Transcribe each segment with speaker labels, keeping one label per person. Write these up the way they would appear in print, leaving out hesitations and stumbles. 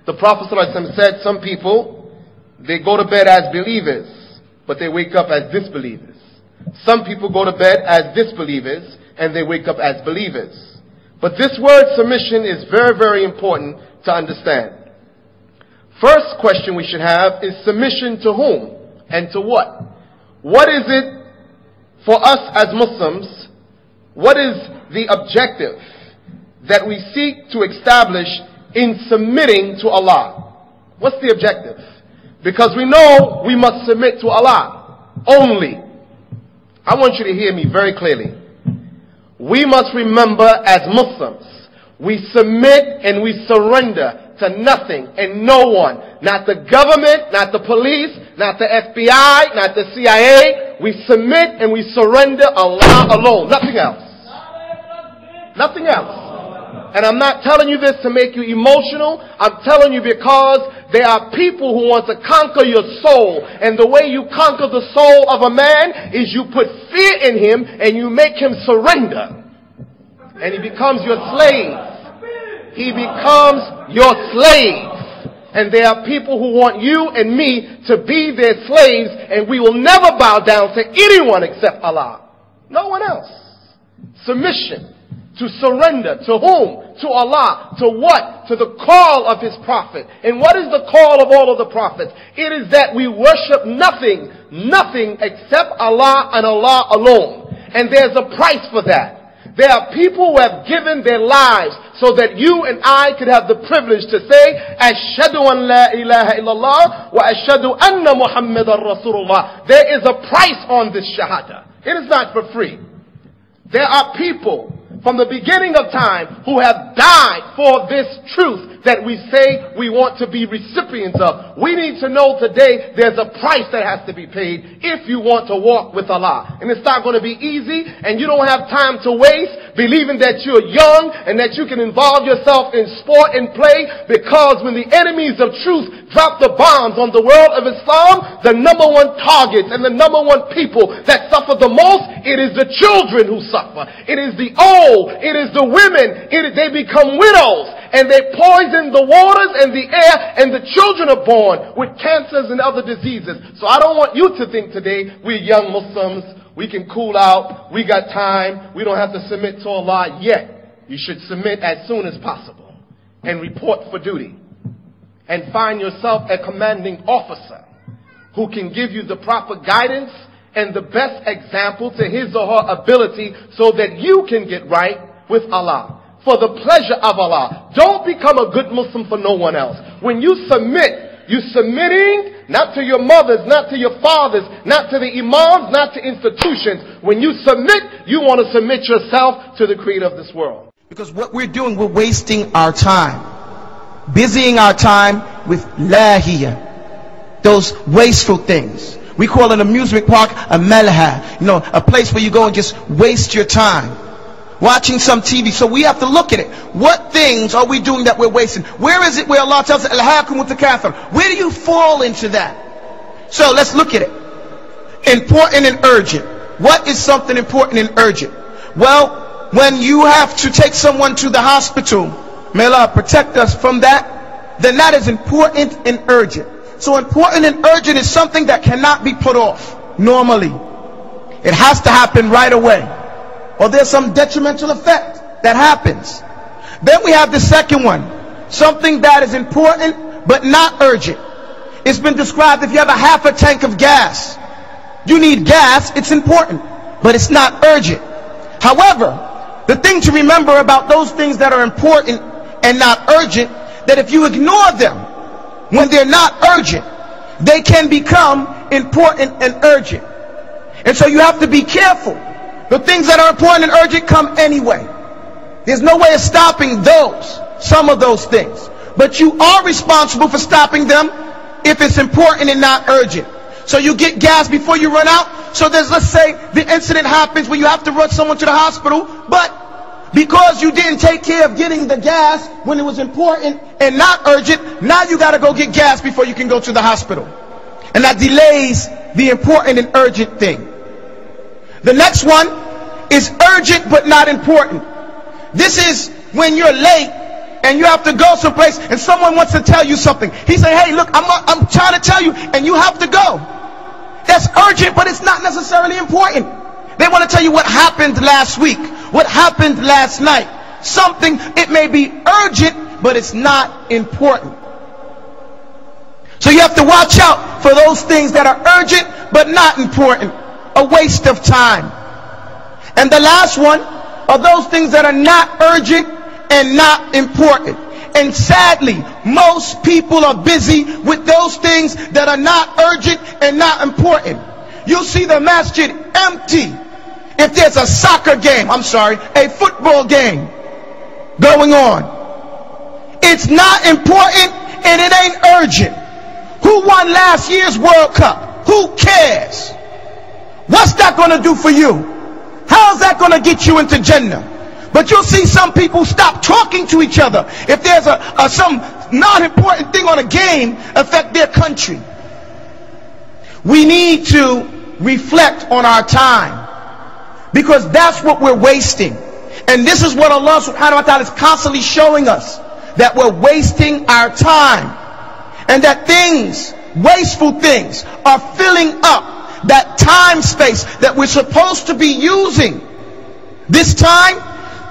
Speaker 1: The Prophet ﷺ said some people, they go to bed as believers, but they wake up as disbelievers. Some people go to bed as disbelievers, and they wake up as believers. But this word submission is very, very important to understand. First question we should have is submission to whom and to what? What is it for us as Muslims? What is the objective that we seek to establish in submitting to Allah? What's the objective? Because we know we must submit to Allah only. I want you to hear me very clearly. We must remember as Muslims, we submit and we surrender to nothing and no one. Not the government, not the police, not the FBI, not the CIA. We submit and we surrender Allah alone. Nothing else. Nothing else. And I'm not telling you this to make you emotional. I'm telling you because there are people who want to conquer your soul. And the way you conquer the soul of a man is you put fear in him and you make him surrender. And he becomes your slave. He becomes your slave. And there are people who want you and me to be their slaves, and we will never bow down to anyone except Allah. No one else. Submission. To surrender. To whom? To Allah. To what? To the call of His Prophet. And what is the call of all of the prophets? It is that we worship nothing except Allah and Allah alone. And there's a price for that. There are people who have given their lives so that you and I could have the privilege to say, Ashhadu an la ilaha illallah wa ashhadu anna Muhammadan Rasulullah. There is a price on this shahada. It is not for free. There are people from the beginning of time who have died for this truth that we say we want to be recipients of. We need to know today there's a price that has to be paid if you want to walk with Allah. And it's not going to be easy, and you don't have time to waste believing that you're young and that you can involve yourself in sport and play, because when the enemies of truth drop the bombs on the world of Islam, the number one targets and the number one people that suffer the most, it is the children who suffer. It is the old. It is the women. They become widows and they poison the waters and the air, and the children are born with cancers and other diseases. So I don't want you to think today we're young Muslims. We can cool out. We got time. We don't have to submit to Allah yet. You should submit as soon as possible and report for duty. And find yourself a commanding officer who can give you the proper guidance and the best example to his or her ability so that you can get right with Allah. For the pleasure of Allah. Don't become a good Muslim for no one else. When you submit, you're submitting not to your mothers, not to your fathers, not to the imams, not to institutions. When you submit, you want to submit yourself to the creator of this world.
Speaker 2: Because what we're doing, we're wasting our time. Busying our time with lahiyah. Those wasteful things. We call an amusement park a malha. You know, a place where you go and just waste your time. Watching some TV. So we have to look at it. What things are we doing that we're wasting? Where is it where Allah tells us, Al-Hakum with the Kathir? Where do you fall into that? So let's look at it. Important and urgent. What is something important and urgent? Well, when you have to take someone to the hospital, may Allah protect us from that, then that is important and urgent. So important and urgent is something that cannot be put off normally. It has to happen right away, or there's some detrimental effect that happens. Then we have the second one, something that is important but not urgent. It's been described, if you have a half a tank of gas, you need gas, it's important, but it's not urgent. However, the thing to remember about those things that are important and not urgent, that if you ignore them when they're not urgent, they can become important and urgent. And so you have to be careful. The things that are important and urgent come anyway. There's no way of stopping those, some of those things. But you are responsible for stopping them if it's important and not urgent. So you get gas before you run out. So there's, let's say the incident happens where you have to rush someone to the hospital, but because you didn't take care of getting the gas when it was important and not urgent, now you got to go get gas before you can go to the hospital. And that delays the important and urgent thing. The next one is urgent but not important. This is when you're late and you have to go someplace and someone wants to tell you something. He say, hey, look, I'm trying to tell you, and you have to go. That's urgent, but it's not necessarily important. They want to tell you what happened last week, what happened last night. Something, it may be urgent, but it's not important. So you have to watch out for those things that are urgent but not important. A waste of time. And the last one are those things that are not urgent and not important. And sadly, most people are busy with those things that are not urgent and not important. You'll see the masjid empty if there's a soccer game, a football game going on. It's not important and it ain't urgent. Who won last year's World Cup? Who cares? What's that going to do for you? How's that going to get you into Jannah? But you'll see some people stop talking to each other if there's some non-important thing on a game affect their country. We need to reflect on our time, because that's what we're wasting. And this is what Allah subhanahu wa ta'ala is constantly showing us, that we're wasting our time, and that things, wasteful things, are filling up that time space that we're supposed to be using this time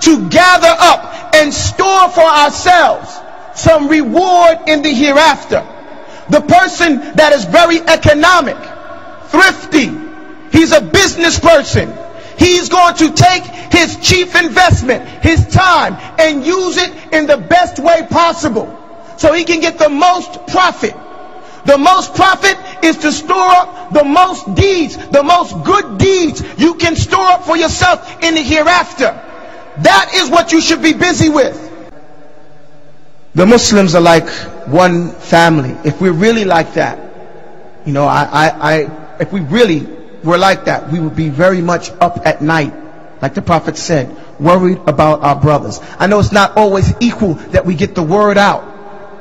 Speaker 2: to gather up and store for ourselves some reward in the hereafter. The person that is very economic, thrifty, he's a business person, he's going to take his chief investment, his time, and use it in the best way possible so he can get the most profit. The most profit is to store up the most deeds, the most good deeds you can store up for yourself in the hereafter. That is what you should be busy with. The Muslims are like one family. If we're really like that, you know, if we really were like that, we would be very much up at night, like the Prophet said, worried about our brothers. I know it's not always equal that we get the word out.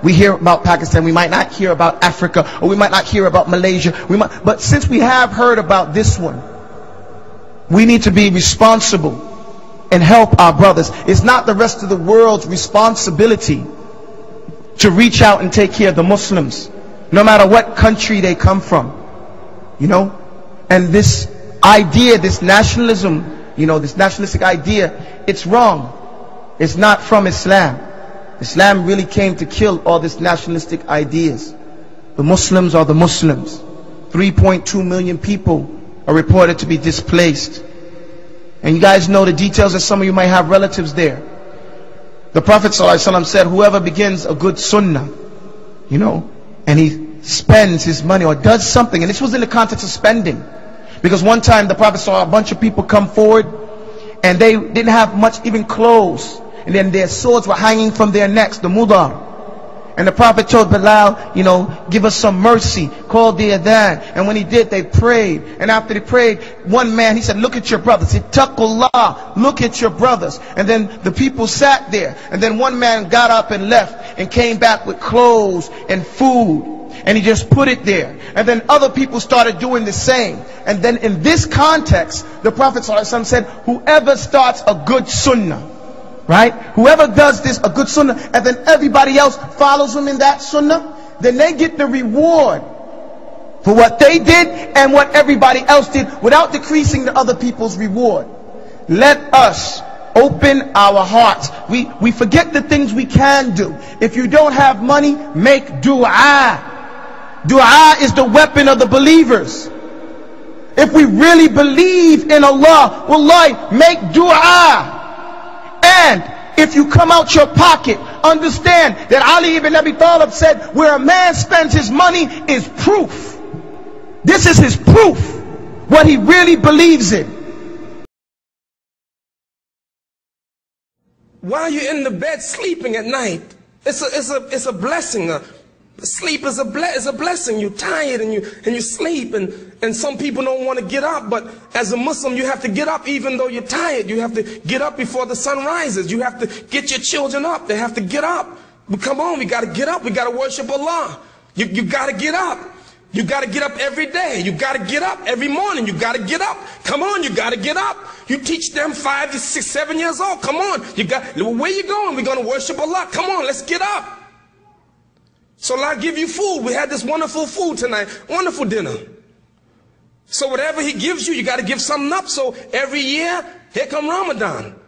Speaker 2: We hear about Pakistan, we might not hear about Africa, or we might not hear about Malaysia. But since we have heard about this one, we need to be responsible and help our brothers. It's not the rest of the world's responsibility to reach out and take care of the Muslims, no matter what country they come from. You know? And this idea, this nationalism, you know, this nationalistic idea, it's wrong. It's not from Islam. Islam really came to kill all these nationalistic ideas. The Muslims are the Muslims. 3.2 million people are reported to be displaced. And you guys know the details, that some of you might have relatives there. The Prophet ﷺ said, whoever begins a good sunnah, you know, and he spends his money or does something, and this was in the context of spending. Because one time the Prophet saw a bunch of people come forward and they didn't have much, even clothes. And then their swords were hanging from their necks, the mudar. And the Prophet told Bilal, you know, give us some mercy, called the adhan. And when he did, they prayed. And after they prayed, one man, he said, look at your brothers. He said, Taqullah, look at your brothers. And then the people sat there. And then one man got up and left and came back with clothes and food. And he just put it there. And then other people started doing the same. And then in this context, the Prophet ﷺ said, whoever starts a good sunnah, right? Whoever does this, a good sunnah, and then everybody else follows him in that sunnah, then they get the reward for what they did and what everybody else did without decreasing the other people's reward. Let us open our hearts. We forget the things we can do. If you don't have money, make dua. Dua is the weapon of the believers. If we really believe in Allah, wallahi, make dua. And if you come out your pocket, understand that Ali ibn Abi Talib said, where a man spends his money is proof. This is his proof, what he really believes in.
Speaker 3: While you're in the bed sleeping at night, it's a blessing. Sleep is a blessing. You're tired and you sleep, and some people don't want to get up, but as a Muslim you have to get up even though you're tired. You have to get up before the sun rises. You have to get your children up. They have to get up. But come on, we got to get up. We got to worship Allah. You got to get up. You got to get up every day. You got to get up every morning. You got to get up. Come on, you got to get up. You teach them 5 to 6, 7 years old. Come on. Where you going? We're going to worship Allah. Come on, let's get up. So Allah give you food. We had this wonderful food tonight. Wonderful dinner. So whatever He gives you, you got to give something up. So every year, here come Ramadan.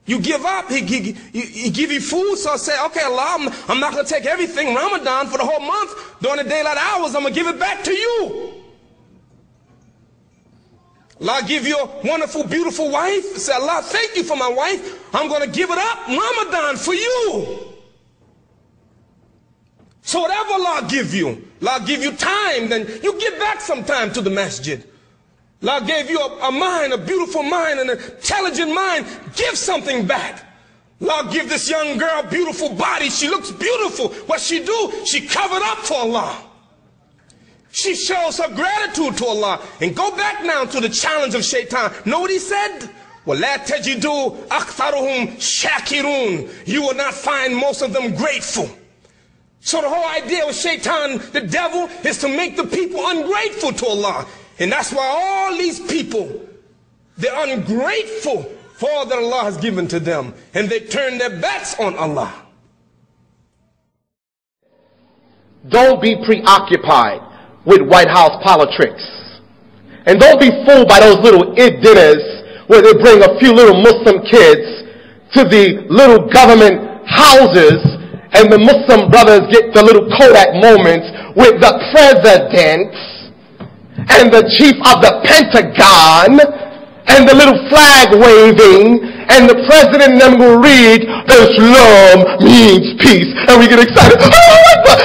Speaker 3: You give up, he give you food, so I say, okay, Allah, I'm not going to take everything, Ramadan, for the whole month. During the daylight hours, I'm going to give it back to you. Allah give you a wonderful, beautiful wife. Say, Allah, thank you for my wife. I'm going to give it up, Ramadan, for you. So whatever Allah give you time, then you give back some time to the masjid. Allah gave you a mind, a beautiful mind, an intelligent mind. Give something back. Allah give this young girl a beautiful body. She looks beautiful. What she do? She covered up for Allah. She shows her gratitude to Allah. And go back now to the challenge of Shaitan. Know what he said? وَلَا تَجِدُوا أَكْثَرُهُمْ شَاكِرُونَ. You will not find most of them grateful. So the whole idea with Shaitan, the devil, is to make the people ungrateful to Allah. And that's why all these people, they're ungrateful for all that Allah has given to them. And they turn their backs on Allah.
Speaker 1: Don't be preoccupied with White House politics. And don't be fooled by those little Eid dinners where they bring a few little Muslim kids to the little government houses and the Muslim brothers get the little Kodak moments with the president and the chief of the Pentagon, and the little flag waving, and the president and them will read, Islam means peace, and we get excited. Oh,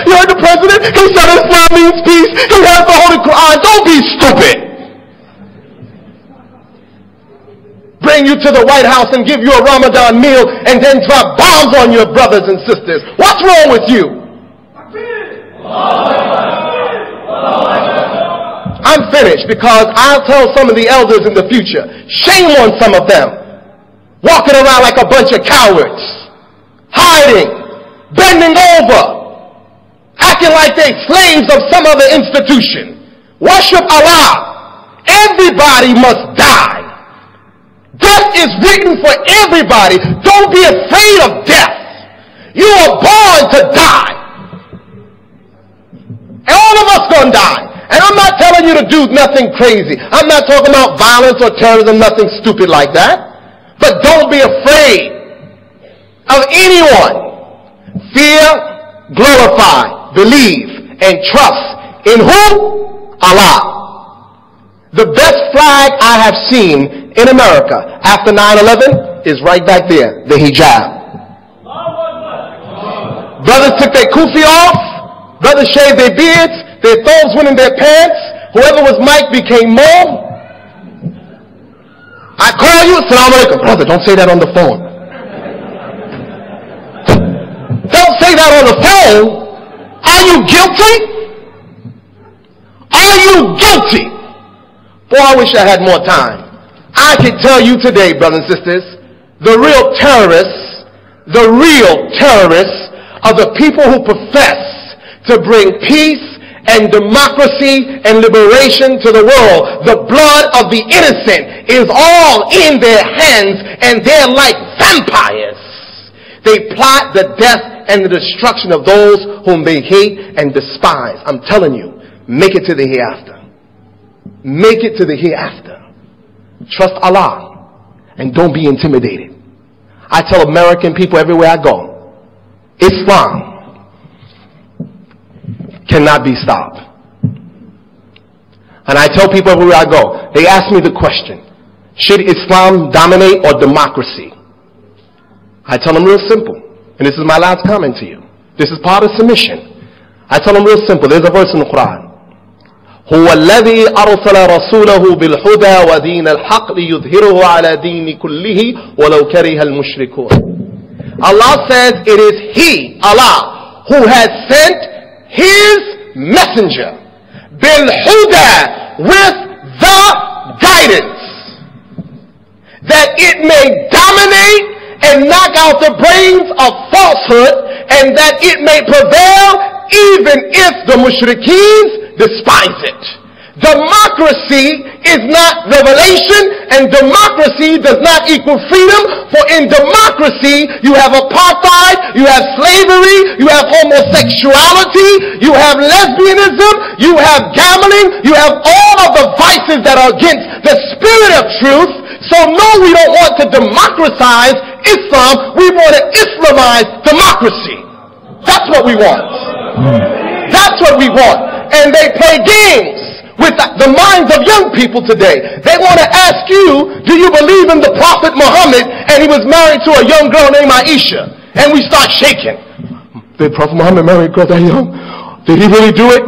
Speaker 1: you heard the president? He said Islam means peace. He has the Holy Quran. Don't be stupid. Bring you to the White House and give you a Ramadan meal, and then drop bombs on your brothers and sisters. What's wrong with you? I'm finished, because I'll tell some of the elders in the future, shame on some of them, walking around like a bunch of cowards, hiding, bending over, acting like they're slaves of some other institution. Worship Allah. Everybody must die. Death is written for everybody. Don't be afraid of death. You are born to die. And all of us gonna die. And I'm not telling you to do nothing crazy. I'm not talking about violence or terrorism, nothing stupid like that. But don't be afraid of anyone. Fear, glorify, believe, and trust in who? Allah. The best flag I have seen in America after 9/11 is right back there, the hijab. Brothers took their kufi off, brothers shaved their beards, their thumbs went in their pants. Whoever was Mike became Mo. I call you, Assalamu alaikum. Brother, don't say that on the phone. Don't say that on the phone. Are you guilty? Are you guilty? Boy, I wish I had more time. I can tell you today, brothers and sisters, the real terrorists are the people who profess to bring peace and democracy and liberation to the world. The blood of the innocent is all in their hands, and they're like vampires. They plot the death and the destruction of those whom they hate and despise. I'm telling you, make it to the hereafter. Make it to the hereafter. Trust Allah and don't be intimidated. I tell American people everywhere I go, Islam cannot be stopped. And I tell people everywhere I go, they ask me the question, should Islam dominate or democracy? I tell them real simple, and this is my last comment to you. This is part of submission. I tell them real simple. There's a verse in the Quran. هو الذي أرسل رسوله بالهدى ودين الحق ليظهره على دين كله ولو كره المشركون. Allah says it is He, Allah, who has sent His messenger بالهدى, with the guidance, that it may dominate and knock out the brains of falsehood, and that it may prevail even if the mushrikeens despise it. Democracy is not revelation, and democracy does not equal freedom. For in democracy, you have apartheid, you have slavery, you have homosexuality, you have lesbianism, you have gambling, you have all of the vices that are against the spirit of truth. So no, we don't want to democratize Islam. We want to Islamize democracy. That's what we want. That's what we want. And they play games with the minds of young people today. They want to ask you, do you believe in the Prophet Muhammad? And he was married to a young girl named Aisha. And we start shaking. Did Prophet Muhammad marry a girl that young? Did he really do it?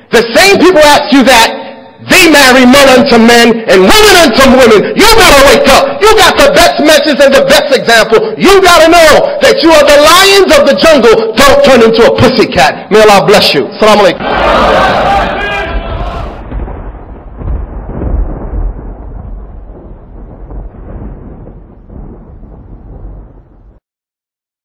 Speaker 1: The same people ask you that. They marry men unto men and women unto women. You gotta wake up. You got the best message and the best example. You gotta know that you are the lions of the jungle. Don't turn into a pussycat. May Allah bless you. Assalamu alaikum.